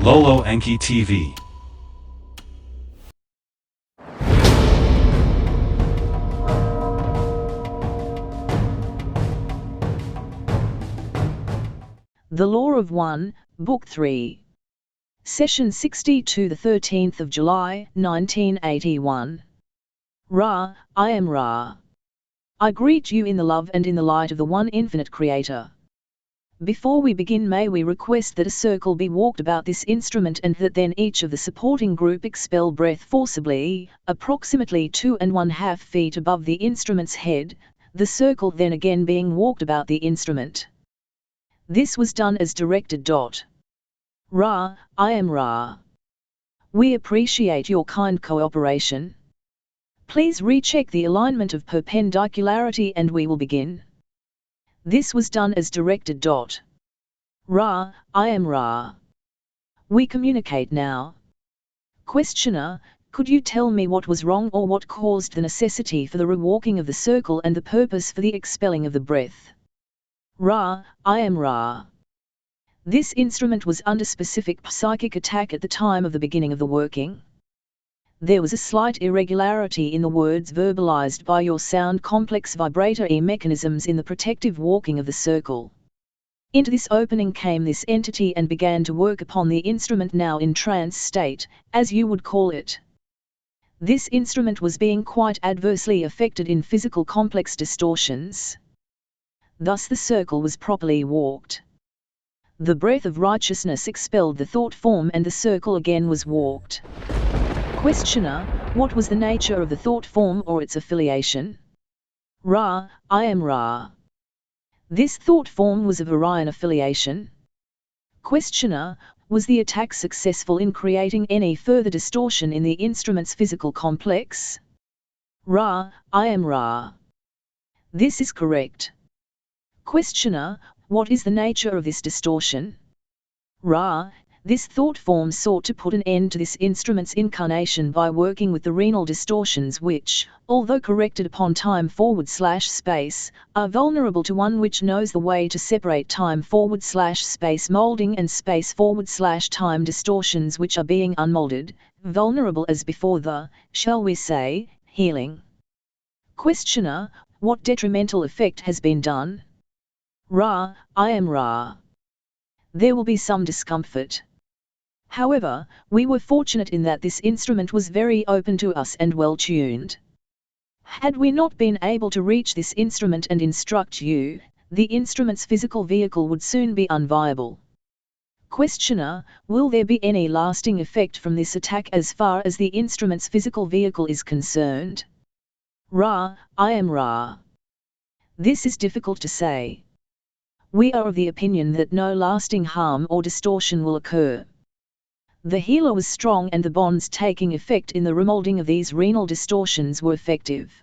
Lolo Enki TV. The Law of One, Book 3. Session 62, the 13th of July, 1981. Ra, I am Ra. I greet you in the love and in the light of the one infinite Creator. Before we begin, may we request that a circle be walked about this instrument and that then each of the supporting group expel breath forcibly, approximately 2½ feet above the instrument's head, the circle then again being walked about the instrument. This was done as directed. Ra, I am Ra. We appreciate your kind cooperation. Please recheck the alignment of perpendicularity and we will begin. This was done as directed. Ra, I am Ra. We communicate now. Questioner, could you tell me what was wrong or what caused the necessity for the rewalking of the circle and the purpose for the expelling of the breath? Ra, I am Ra. This instrument was under specific psychic attack at the time of the beginning of the working. There was a slight irregularity in the words verbalized by your sound complex vibrator mechanisms in the protective walking of the circle. Into this opening came this entity and began to work upon the instrument, now in trance state, as you would call it. This instrument was being quite adversely affected in physical complex distortions. Thus the circle was properly walked. The breath of righteousness expelled the thought form and the circle again was walked. Questioner, what was the nature of the thought form or its affiliation? Ra, I am Ra. This thought form was of Orion affiliation. Questioner, was the attack successful in creating any further distortion in the instrument's physical complex? Ra, I am Ra. This is correct. Questioner, what is the nature of this distortion? Ra, this thought form sought to put an end to this instrument's incarnation by working with the renal distortions which, although corrected upon time/space, are vulnerable to one which knows the way to separate time/space molding and space/time distortions which are being unmolded, vulnerable as before the, shall we say, healing. Questioner, what detrimental effect has been done? Ra, I am Ra. There will be some discomfort. However, we were fortunate in that this instrument was very open to us and well tuned. Had we not been able to reach this instrument and instruct you, the instrument's physical vehicle would soon be unviable. Questioner, will there be any lasting effect from this attack as far as the instrument's physical vehicle is concerned? Ra, I am Ra. This is difficult to say. We are of the opinion that no lasting harm or distortion will occur. The healer was strong and the bonds taking effect in the remolding of these renal distortions were effective.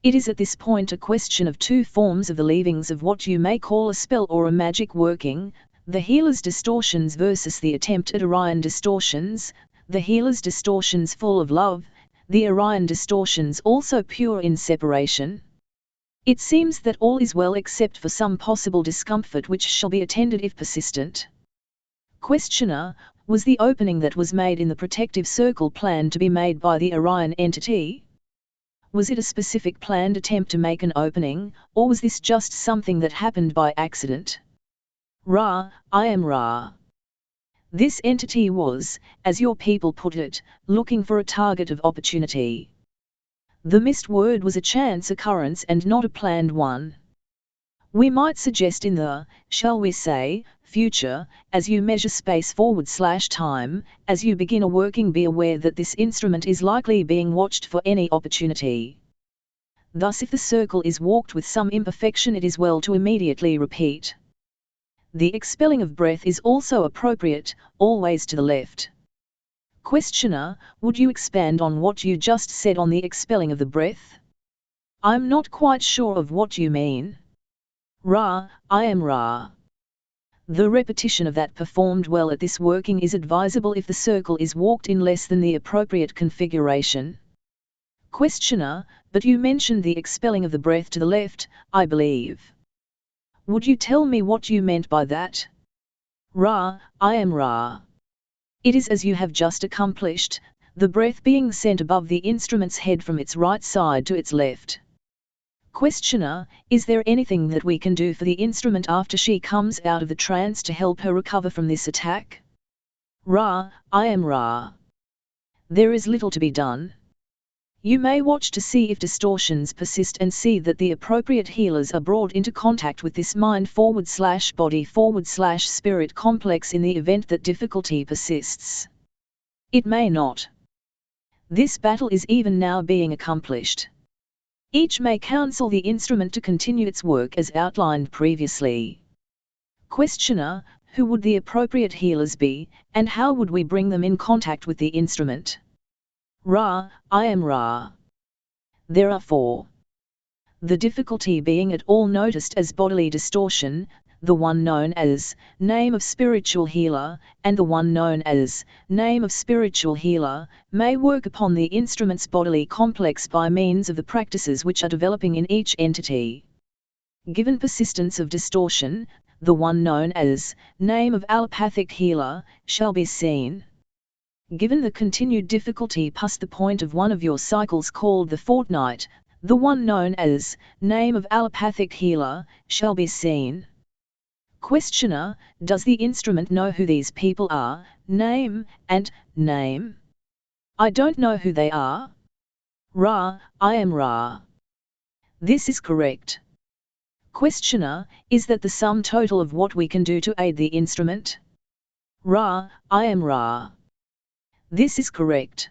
It is at this point a question of two forms of the leavings of what you may call a spell or a magic working, the healer's distortions versus the attempt at Orion distortions, the healer's distortions full of love, the Orion distortions also pure in separation. It seems that all is well except for some possible discomfort which shall be attended if persistent. Questioner, was the opening that was made in the protective circle planned to be made by the Orion entity? Was it a specific planned attempt to make an opening, or was this just something that happened by accident? Ra, I am Ra. This entity was, as your people put it, looking for a target of opportunity. The missed word was a chance occurrence and not a planned one. We might suggest in the, shall we say, future, as you measure space/time, as you begin a working, be aware that this instrument is likely being watched for any opportunity. Thus if the circle is walked with some imperfection, it is well to immediately repeat. The expelling of breath is also appropriate, always to the left. Questioner, would you expand on what you just said on the expelling of the breath? I'm not quite sure of what you mean. Ra, I am Ra. The repetition of that performed well at this working is advisable if the circle is walked in less than the appropriate configuration. Questioner, but you mentioned the expelling of the breath to the left, I believe. Would you tell me what you meant by that? Ra, I am Ra. It is as you have just accomplished, the breath being sent above the instrument's head from its right side to its left. Questioner, is there anything that we can do for the instrument after she comes out of the trance to help her recover from this attack? Ra, I am Ra. There is little to be done. You may watch to see if distortions persist and see that the appropriate healers are brought into contact with this mind/body/spirit complex in the event that difficulty persists. It may not. This battle is even now being accomplished. Each may counsel the instrument to continue its work as outlined previously. Questioner, who would the appropriate healers be, and how would we bring them in contact with the instrument? Ra, I am Ra. There are 4. The difficulty being at all noticed as bodily distortion, the one known as name of spiritual healer, and the one known as name of spiritual healer, may work upon the instrument's bodily complex by means of the practices which are developing in each entity. Given persistence of distortion, the one known as name of allopathic healer shall be seen. Given the continued difficulty past the point of one of your cycles called the fortnight, the one known as name of allopathic healer shall be seen. Questioner, does the instrument know who these people are, name, and name? I don't know who they are. Ra, I am Ra. This is correct. Questioner, is that the sum total of what we can do to aid the instrument? Ra, I am Ra. This is correct.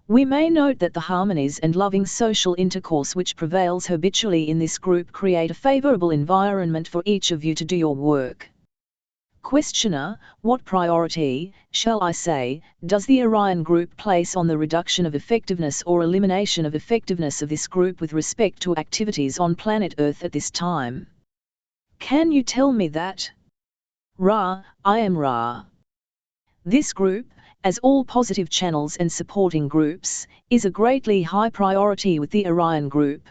We may note that the harmonies and loving social intercourse which prevails habitually in this group create a favorable environment for each of you to do your work. Questioner, what priority, shall I say, does the Orion group place on the reduction of effectiveness or elimination of effectiveness of this group with respect to activities on planet Earth at this time? Can you tell me that? Ra, I am Ra. This group, as all positive channels and supporting groups, is a greatly high priority with the Orion group.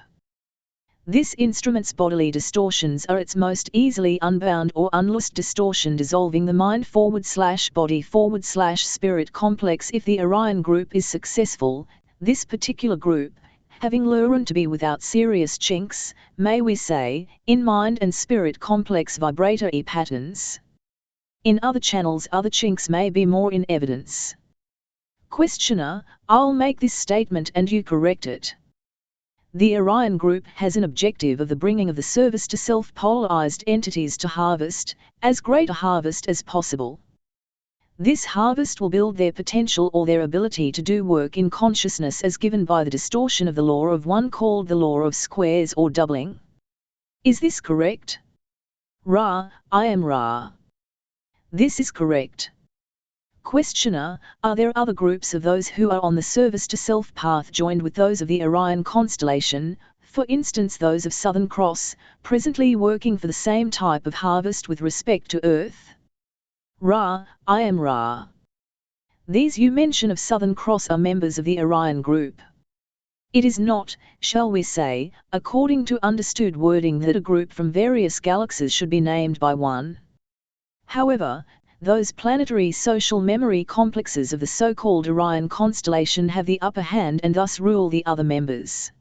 This instrument's bodily distortions are its most easily unbound or unloosed distortion dissolving the mind/body/spirit complex. If the Orion group is successful, this particular group, having learned to be without serious chinks, may we say, in mind and spirit complex vibrator patterns. In other channels other chinks may be more in evidence. Questioner, I'll make this statement and you correct it. The Orion group has an objective of the bringing of the service to self-polarized entities to harvest, as great a harvest as possible. This harvest will build their potential or their ability to do work in consciousness as given by the distortion of the law of one called the law of squares or doubling. Is this correct? Ra, I am Ra. This is correct. Questioner, are there other groups of those who are on the service to self path joined with those of the Orion constellation, for instance those of Southern Cross, presently working for the same type of harvest with respect to Earth? Ra, I am Ra. These you mention of Southern Cross are members of the Orion group. It is not, shall we say, according to understood wording that a group from various galaxies should be named by one. However, those planetary social memory complexes of the so-called Orion constellation have the upper hand and thus rule the other members.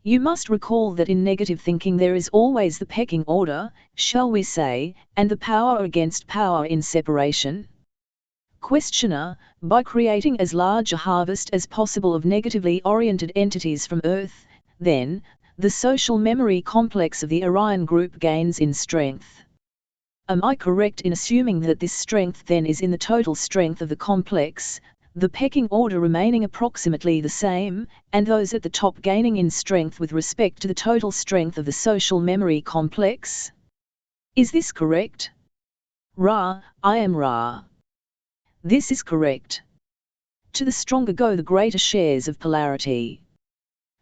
You must recall that in negative thinking there is always the pecking order, shall we say, and the power against power in separation. Questioner, by creating as large a harvest as possible of negatively oriented entities from Earth, then, the social memory complex of the Orion group gains in strength. Am I correct in assuming that this strength then is in the total strength of the complex, the pecking order remaining approximately the same, and those at the top gaining in strength with respect to the total strength of the social memory complex? Is this correct? Ra, I am Ra. This is correct. To the stronger go the greater shares of polarity.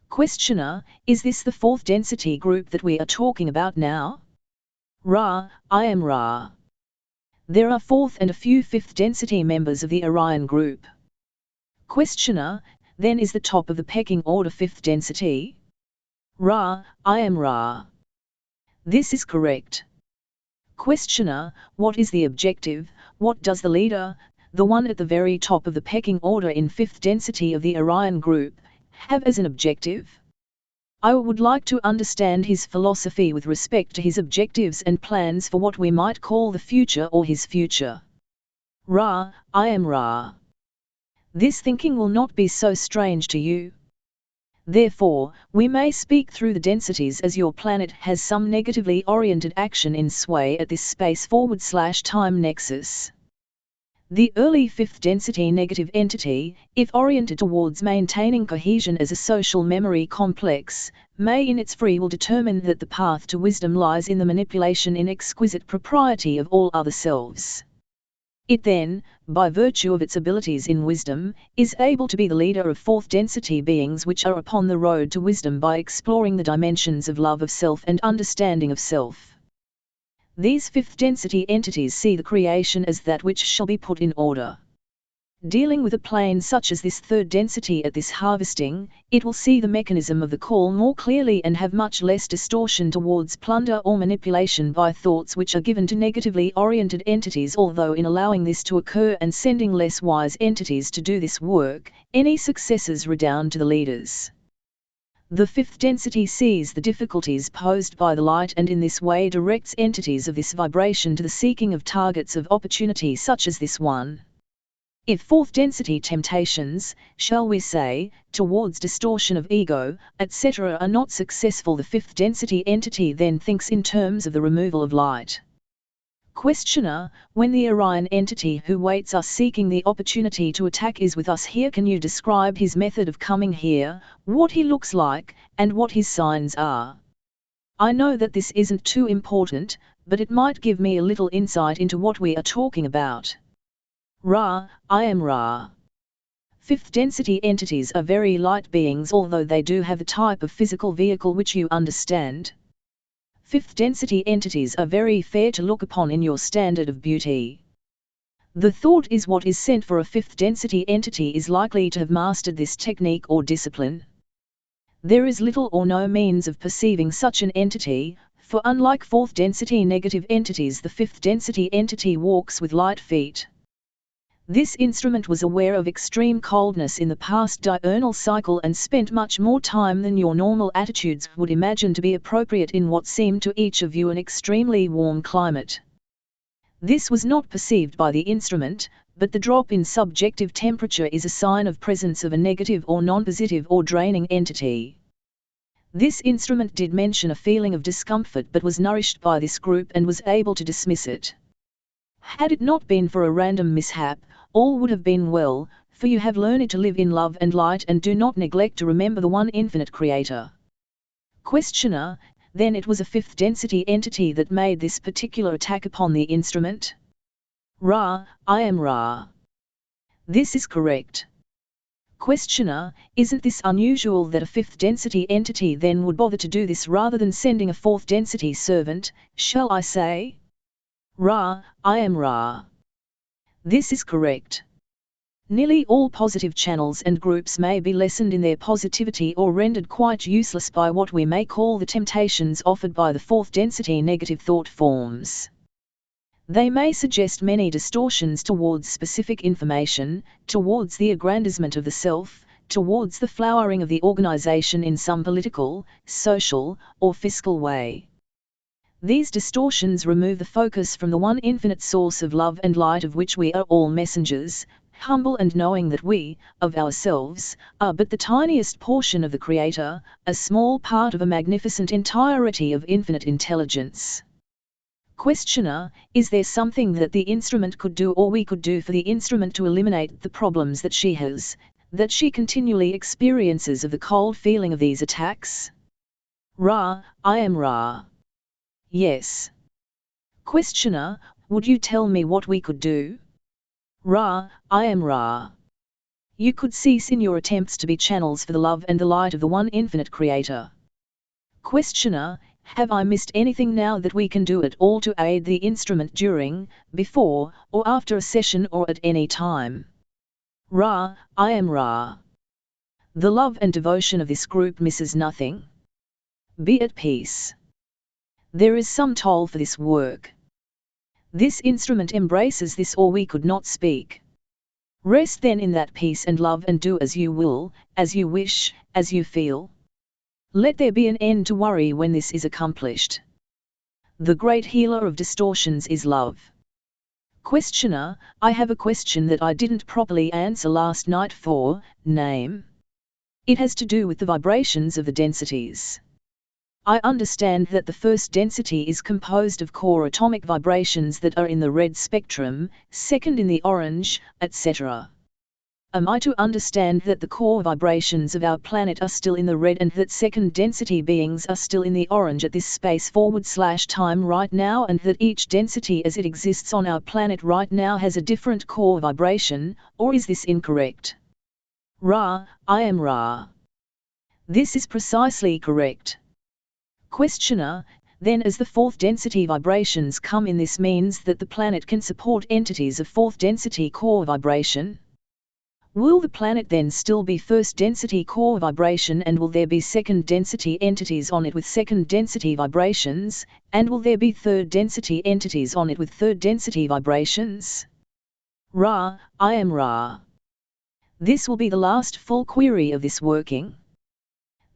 Questioner, is this the fourth density group that we are talking about now? Ra, I am Ra. There are fourth and a few fifth density members of the Orion group. Questioner, then is the top of the pecking order fifth density? Ra, I am Ra. This is correct. Questioner, what is the objective, what does the leader, the one at the very top of the pecking order in fifth density of the Orion group, have as an objective? I would like to understand his philosophy with respect to his objectives and plans for what we might call the future or his future. Ra, I am Ra. This thinking will not be so strange to you. Therefore, we may speak through the densities as your planet has some negatively oriented action in sway at this space/time nexus. The early fifth density negative entity, if oriented towards maintaining cohesion as a social memory complex, may in its free will determine that the path to wisdom lies in the manipulation in exquisite propriety of all other selves. It then, by virtue of its abilities in wisdom, is able to be the leader of fourth density beings which are upon the road to wisdom by exploring the dimensions of love of self and understanding of self. These fifth density entities see the creation as that which shall be put in order. Dealing with a plane such as this third density at this harvesting, it will see the mechanism of the call more clearly and have much less distortion towards plunder or manipulation by thoughts which are given to negatively oriented entities, although in allowing this to occur and sending less wise entities to do this work, any successes redound to the leaders. The fifth density sees the difficulties posed by the light and in this way directs entities of this vibration to the seeking of targets of opportunity such as this one. If fourth density temptations, shall we say, towards distortion of ego, etc. are not successful, the fifth density entity then thinks in terms of the removal of light. Questioner, when the Orion entity who waits us seeking the opportunity to attack is with us here, can you describe his method of coming here, what he looks like, and what his signs are? I know that this isn't too important, but it might give me a little insight into what we are talking about. Ra, I am Ra. Fifth density entities are very light beings, although they do have a type of physical vehicle which you understand. Fifth density entities are very fair to look upon in your standard of beauty. The thought is what is sent for a fifth density entity is likely to have mastered this technique or discipline. There is little or no means of perceiving such an entity, for unlike fourth density negative entities, the fifth density entity walks with light feet. This instrument was aware of extreme coldness in the past diurnal cycle and spent much more time than your normal attitudes would imagine to be appropriate in what seemed to each of you an extremely warm climate. This was not perceived by the instrument, but the drop in subjective temperature is a sign of presence of a negative or non-positive or draining entity. This instrument did mention a feeling of discomfort but was nourished by this group and was able to dismiss it. Had it not been for a random mishap, all would have been well, for you have learned to live in love and light and do not neglect to remember the one infinite Creator. Questioner, then it was a fifth density entity that made this particular attack upon the instrument? Ra, I am Ra. This is correct. Questioner, isn't this unusual that a fifth density entity then would bother to do this rather than sending a fourth density servant, shall I say? Ra, I am Ra. This is correct. Nearly all positive channels and groups may be lessened in their positivity or rendered quite useless by what we may call the temptations offered by the fourth density negative thought forms. They may suggest many distortions towards specific information, towards the aggrandizement of the self, towards the flowering of the organization in some political, social, or fiscal way. These distortions remove the focus from the one infinite source of love and light of which we are all messengers, humble and knowing that we, of ourselves, are but the tiniest portion of the Creator, a small part of a magnificent entirety of infinite intelligence. Questioner, is there something that the instrument could do or we could do for the instrument to eliminate the problems that she has, that she continually experiences of the cold feeling of these attacks? Ra, I am Ra. Yes. Questioner, would you tell me what we could do? Ra, I am Ra. You could cease in your attempts to be channels for the love and the light of the one infinite Creator. Questioner, have I missed anything now that we can do at all to aid the instrument during, before, or after a session or at any time? Ra, I am Ra. The love and devotion of this group misses nothing. Be at peace. There is some toll for this work. This instrument embraces this or we could not speak. Rest then in that peace and love and do as you will, as you wish, as you feel. Let there be an end to worry when this is accomplished. The great healer of distortions is love. Questioner, I have a question that I didn't properly answer last night for, name. It has to do with the vibrations of the densities. I understand that the first density is composed of core atomic vibrations that are in the red spectrum, second in the orange, etc. Am I to understand that the core vibrations of our planet are still in the red and that second density beings are still in the orange at this space/time right now, and that each density as it exists on our planet right now has a different core vibration, or is this incorrect? Ra, I am Ra. This is precisely correct. Questioner, then as the fourth density vibrations come in, this means that the planet can support entities of fourth density core vibration? Will the planet then still be first density core vibration, and will there be second density entities on it with second density vibrations, and will there be third density entities on it with third density vibrations? Ra, I am Ra. This will be the last full query of this working.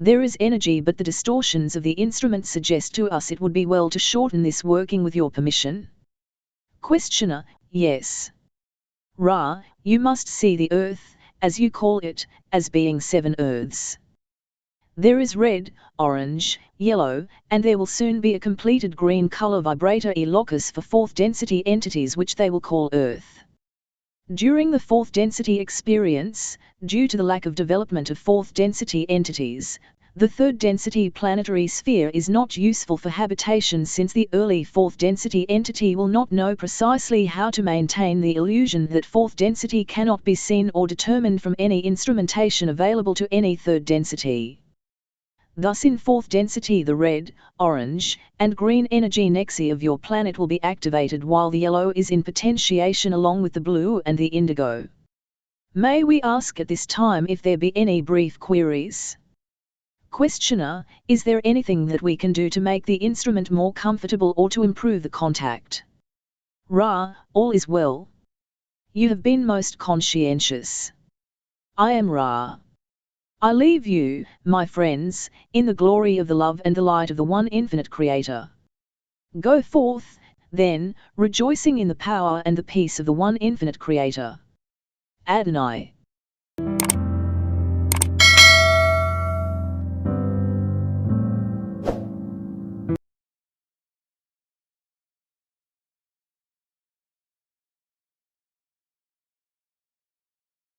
There is energy, but the distortions of the instrument suggest to us it would be well to shorten this working with your permission. Questioner, yes. Ra, you must see the earth, as you call it, as being 7 earths. There is red, orange, yellow, and there will soon be a completed green color vibrator locus for fourth density entities which they will call earth. During the fourth density experience, due to the lack of development of fourth density entities, the third density planetary sphere is not useful for habitation, since the early fourth density entity will not know precisely how to maintain the illusion that fourth density cannot be seen or determined from any instrumentation available to any third density. Thus in fourth density the red, orange, and green energy nexi of your planet will be activated, while the yellow is in potentiation along with the blue and the indigo. May we ask at this time if there be any brief queries? Questioner, is there anything that we can do to make the instrument more comfortable or to improve the contact? Ra, all is well. You have been most conscientious. I am Ra. I leave you, my friends, in the glory of the love and the light of the one infinite Creator. Go forth, then, rejoicing in the power and the peace of the one infinite Creator. Adonai.